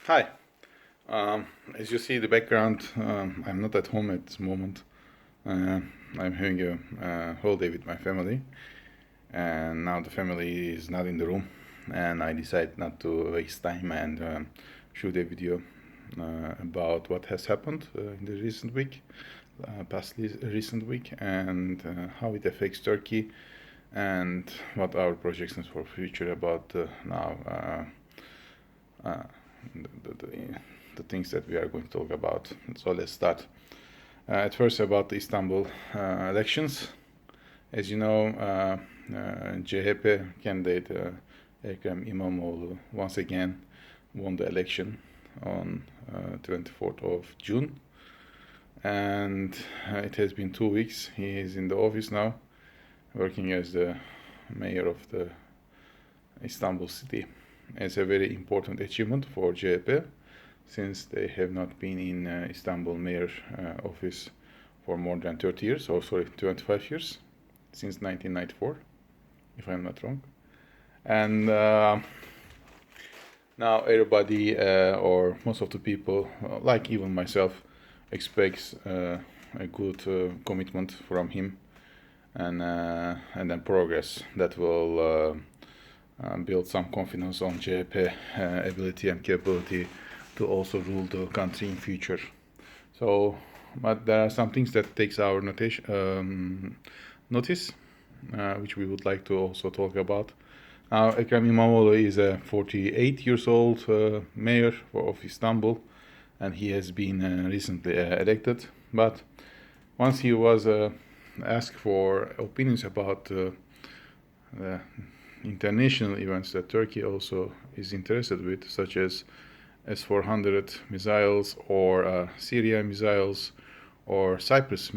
Hi. As you see the background, I'm not at home at this moment. Uh, I'm having a holiday with my family, and now the family is not in the room, and I decided not to waste time and shoot a video about what has happened in the recent week, recent week, and how it affects Turkey, and what our projections for future about now. The things that we are going to talk about. So let's start. At first, about the Istanbul elections. As you know, CHP candidate Ekrem İmamoğlu once again won the election on 24th of June. And it has been 2 weeks. He is in the office now, working as the mayor of the Istanbul city. It's a very important achievement for CHP, since they have not been in Istanbul mayor office for more than 30 years, or sorry, 25 years, since 1994, if I'm not wrong. And now everybody, or most of the people, like even myself, expects a good commitment from him, and then progress that will build some confidence on CHP ability and capability to also rule the country in future. So, but there are some things that takes our notice, which we would like to also talk about. Now, Ekrem İmamoğlu is a 48 years old mayor of Istanbul, and he has been recently elected. But once he was asked for opinions about international events that Turkey also is interested with, such as S-400 missiles, or Syria missiles, or Cyprus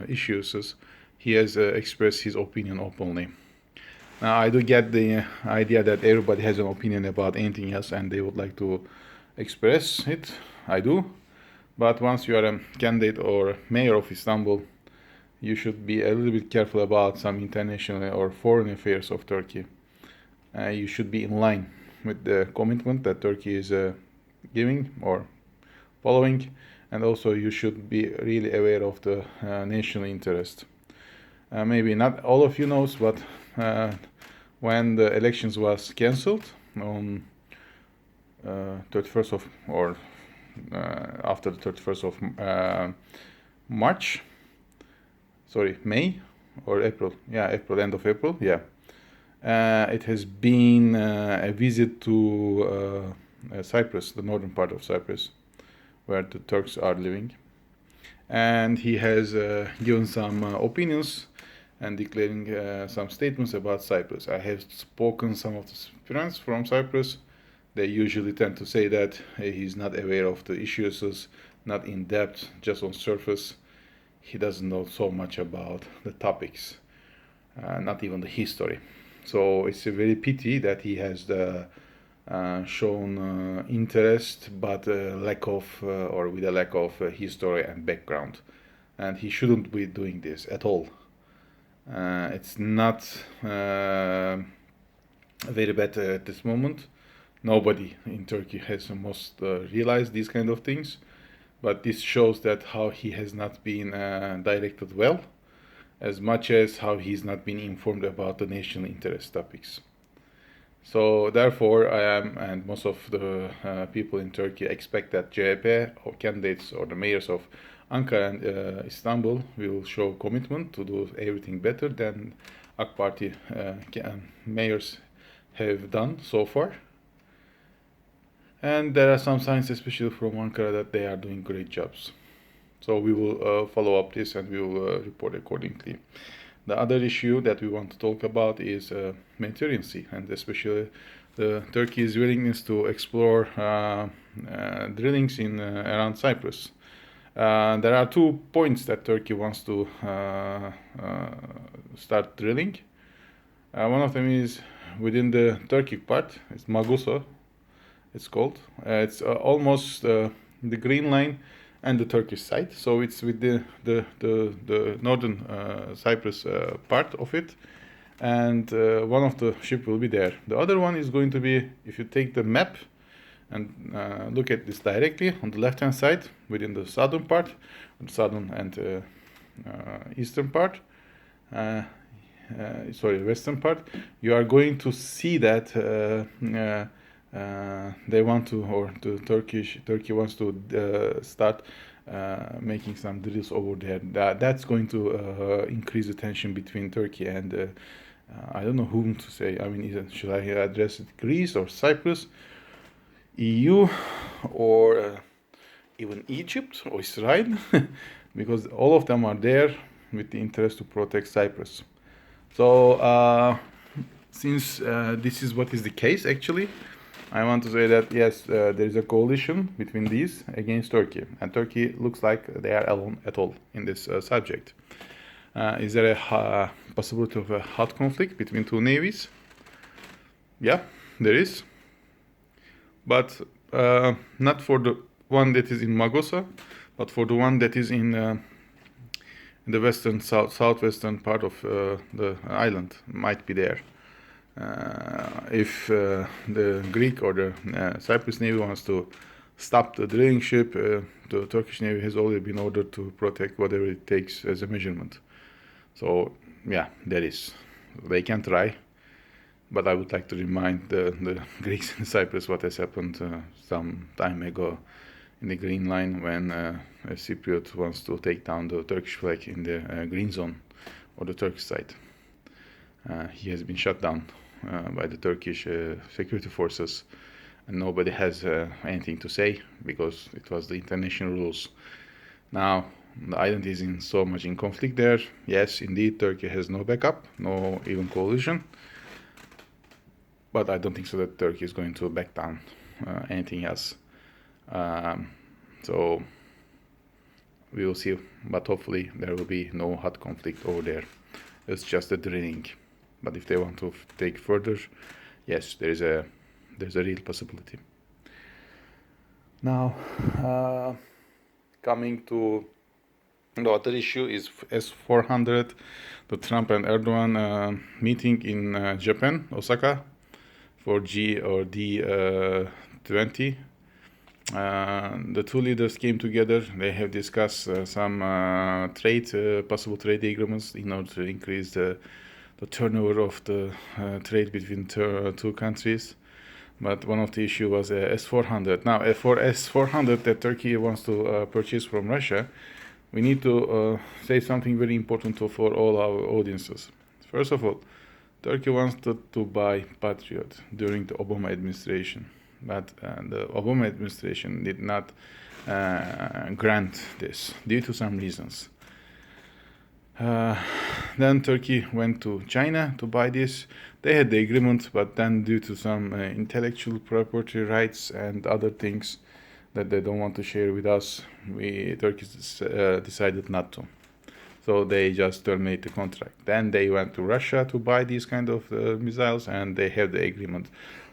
issues, he has expressed his opinion openly. Now, I do get the idea that everybody has an opinion about anything else and they would like to express it. I do. But once you are a candidate or mayor of Istanbul, you should be a little bit careful about some international or foreign affairs of Turkey. You should be in line with the commitment that Turkey is giving or following, and also you should be really aware of the national interest. Maybe not all of you knows, but when the elections was cancelled on 31st of, or after the 31st of March, sorry, May or April, April, end of April, it has been a visit to Cyprus, the northern part of Cyprus, where the Turks are living. And he has given some opinions and declaring some statements about Cyprus. I have spoken some of the friends from Cyprus. They usually tend to say that he's not aware of the issues, not in depth, just on surface. He doesn't know so much about the topics, not even the history. So it's a very pity that he has shown interest, but lack of, or with a lack of history and background. And he shouldn't be doing this at all. It's not very bad at this moment. Nobody in Turkey has almost realized these kind of things, but this shows that how he has not been directed well, as much as how he's not been informed about the national interest topics. So therefore, I am, and most of the people in Turkey expect that CHP or candidates or the mayors of Ankara and Istanbul will show commitment to do everything better than AK Party mayors have done so far. And there are some signs, especially from Ankara, that they are doing great jobs. So we will follow up this and we will report accordingly. The other issue that we want to talk about is Mediterranean Sea, and especially Turkey's willingness to explore drillings in around Cyprus. There are 2 points that Turkey wants to start drilling. One of them is within the Turkic part. It's Maguso, it's called. It's almost the Green Line and the Turkish side, so it's with the northern Cyprus part of it, and one of the ship will be there. The other one is going to be, if you take the map and look at this directly on the left hand side within the southern part, southern and eastern part, sorry, western part, you are going to see that they want to, or the Turkey wants to start making some drills over there. That's going to increase the tension between Turkey and I don't know whom to say. I mean, should I address it Greece or Cyprus, EU, or even Egypt or Israel? Because all of them are there with the interest to protect Cyprus. So since this is what is the case, actually, I want to say that yes, there is a coalition between these against Turkey, and Turkey looks like they are alone at all in this subject. Is there a possibility of a hot conflict between two navies? Yeah, there is, but not for the one that is in Magosa, but for the one that is in the western, southwestern part of the island, might be there. If the Greek or the Cyprus Navy wants to stop the drilling ship, the Turkish Navy has already been ordered to protect whatever it takes as a measurement. So, yeah, that is. They can try, but I would like to remind the Greeks and Cyprus what has happened some time ago in the Green Line when a Cypriot wants to take down the Turkish flag in the Green Zone or the Turkish side. He has been shot down by the Turkish security forces, and nobody has anything to say because it was the international rules. Now the island is in so much in conflict there. Yes, indeed, Turkey has no backup, no even coalition, but I don't think so that Turkey is going to back down anything else. So we will see, but hopefully there will be no hot conflict over there. It's just a drilling. But if they want to take further, yes, there's a real possibility. Now, coming to the other issue is S-400, the Trump and Erdogan meeting in Japan, Osaka, for G or D20. The two leaders came together. They have discussed some possible trade agreements in order to increase the turnover of the trade between two countries. But one of the issues was S-400. Now, for S-400 that Turkey wants to purchase from Russia, we need to say something very important for all our audiences. First of all, Turkey wants to buy Patriot during the Obama administration, but the Obama administration did not grant this due to some reasons. Then Turkey went to China to buy this. They had the agreement, but then due to some intellectual property rights and other things that they don't want to share with us, Turkey decided not to. So they just terminated the contract. Then they went to Russia to buy these kind of missiles, and they have the agreement.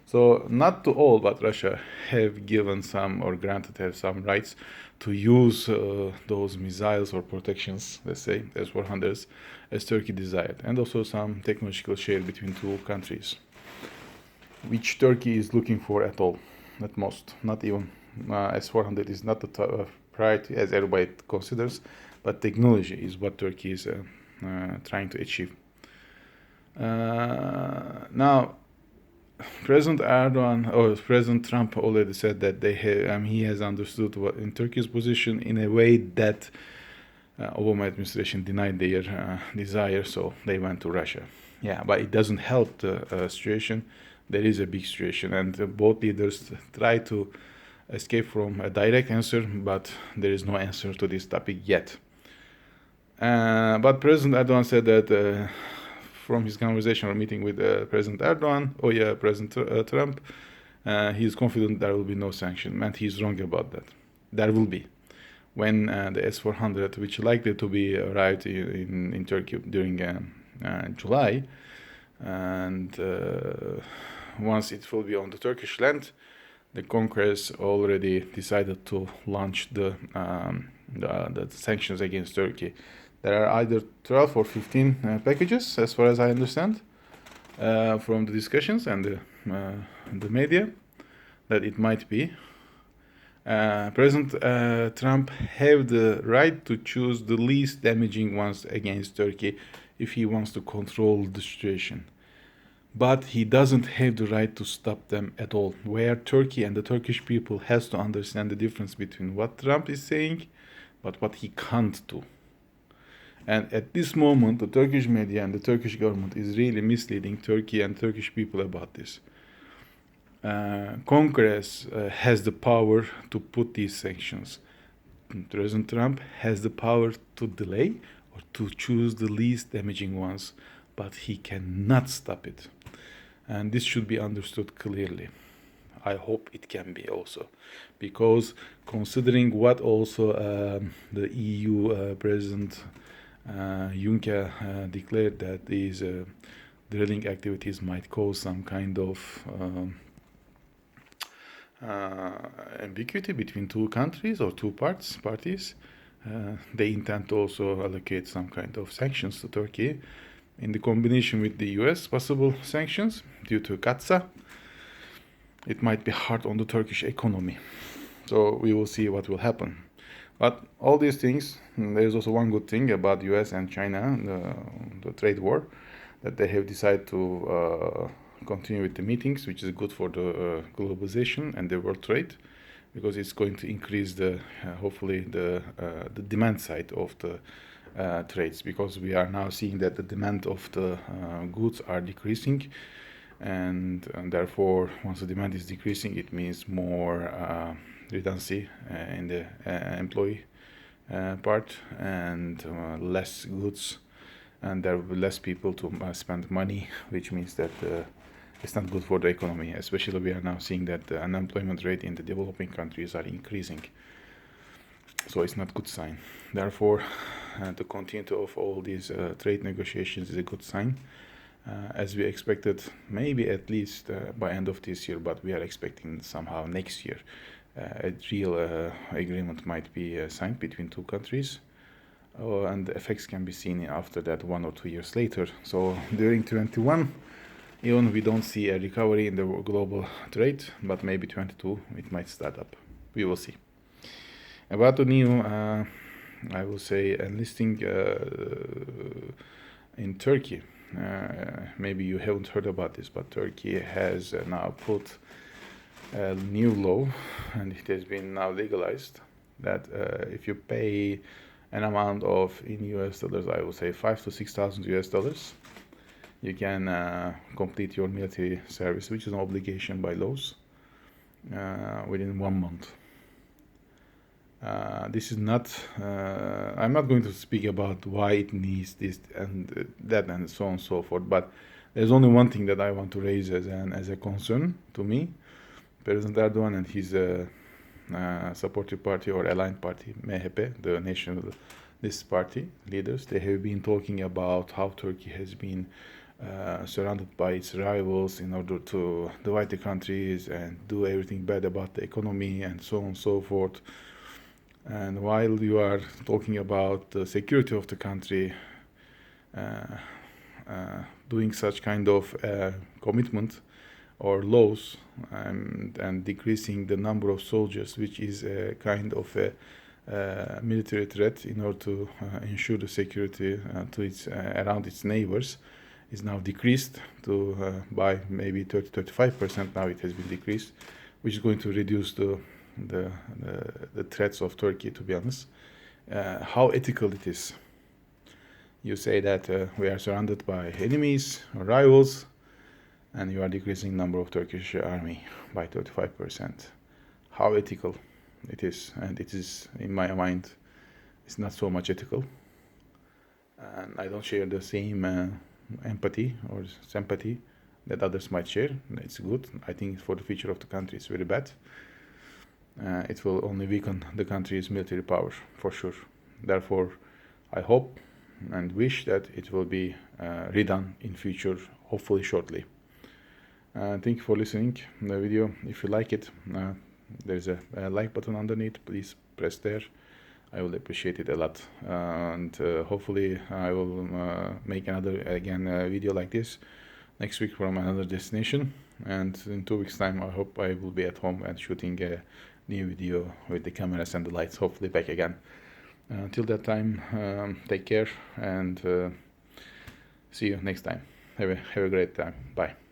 So not to all, but Russia have given some or granted have some rights to use those missiles or protections, let's say, S-400s, as Turkey desired, and also some technological share between two countries, which Turkey is looking for at all, at most. Not even S-400 is not the priority as everybody considers, but technology is what Turkey is trying to achieve. Now, President Erdogan or President Trump already said that he has understood what in Turkey's position in a way that Obama administration denied their desire, so they went to Russia. Yeah, but it doesn't help the situation. There is a big situation, and both leaders try to escape from a direct answer, but there is no answer to this topic yet. But President Erdogan said that from his conversation or meeting with President Trump, he is confident there will be no sanction, and he's wrong about that. There will be. When the S-400, which likely to be arrived in Turkey during July, and once it will be on the Turkish land, the Congress already decided to launch the sanctions against Turkey. There are either 12 or 15 packages, as far as I understand. from the discussions and the media that it might be. President Trump have the right to choose the least damaging ones against Turkey if he wants to control the situation. But he doesn't have the right to stop them at all. Where Turkey and the Turkish people has to understand the difference between what Trump is saying, but what he can't do. And at this moment, the Turkish media and the Turkish government is really misleading Turkey and Turkish people about this. Congress has the power to put these sanctions. President Trump has the power to delay or to choose the least damaging ones, but he cannot stop it. And this should be understood clearly. I hope it can be also, because considering what also the EU President Juncker declared that these drilling activities might cause some kind of ambiguity between two countries or two parties. They intend to also allocate some kind of sanctions to Turkey in the combination with the US possible sanctions due to Gaza. It might be hard on the Turkish economy. So we will see what will happen. But all these things, there is also one good thing about US and China, the trade war, that they have decided to continue with the meetings, which is good for the globalization and the world trade, because it's going to increase the hopefully the demand side of the trades, because we are now seeing that the demand of the goods are decreasing, and therefore once the demand is decreasing, it means more redundancy in the employee part, and less goods, and there will be less people to spend money, which means that it's not good for the economy. Especially we are now seeing that the unemployment rate in the developing countries are increasing, so it's not a good sign. Therefore, the continuity of all these trade negotiations is a good sign, as we expected, maybe at least by end of this year, but we are expecting somehow next year a real agreement might be signed between two countries, and the effects can be seen after that 1 or 2 years later. So during 21, even we don't see a recovery in the global trade, but maybe 22 it might start up. We will see. About the new, I will say, enlisting in Turkey. Maybe you haven't heard about this, but Turkey has now put a new law, and it has been now legalized, that if you pay an amount of, in US dollars, I will say 5,000 to 6,000 US dollars, you can complete your military service, which is an obligation by laws, within 1 month. This is not, I'm not going to speak about why it needs this and that and so on and so forth, but there's only one thing that I want to raise as a concern to me. President Erdogan and his supportive party or aligned party, MHP, the nationalist party leaders, they have been talking about how Turkey has been surrounded by its rivals in order to divide the countries and do everything bad about the economy and so on and so forth. And while you are talking about the security of the country, doing such kind of commitment or laws, and decreasing the number of soldiers, which is a kind of a military threat in order to ensure the security to its around its neighbors, is now decreased to by maybe 30-35%. Now it has been decreased, which is going to reduce the threats of Turkey, to be honest. How ethical it is. You say that we are surrounded by enemies or rivals, and you are decreasing number of Turkish army by 35%. How ethical it is, and it is, in my mind, it's not so much ethical. And I don't share the same empathy or sympathy that others might share. It's good. I think for the future of the country, it's very bad. It will only weaken the country's military power, for sure. Therefore, I hope and wish that it will be redone in future, hopefully shortly. Thank you for listening the video. If you like it, there's a like button underneath. Please press there. I will appreciate it a lot. And hopefully I will make another video like this next week from another destination, and in 2 weeks time I hope I will be at home and shooting a new video with the cameras and the lights, hopefully back again. Until that time, take care and see you next time. Have a great time. Bye.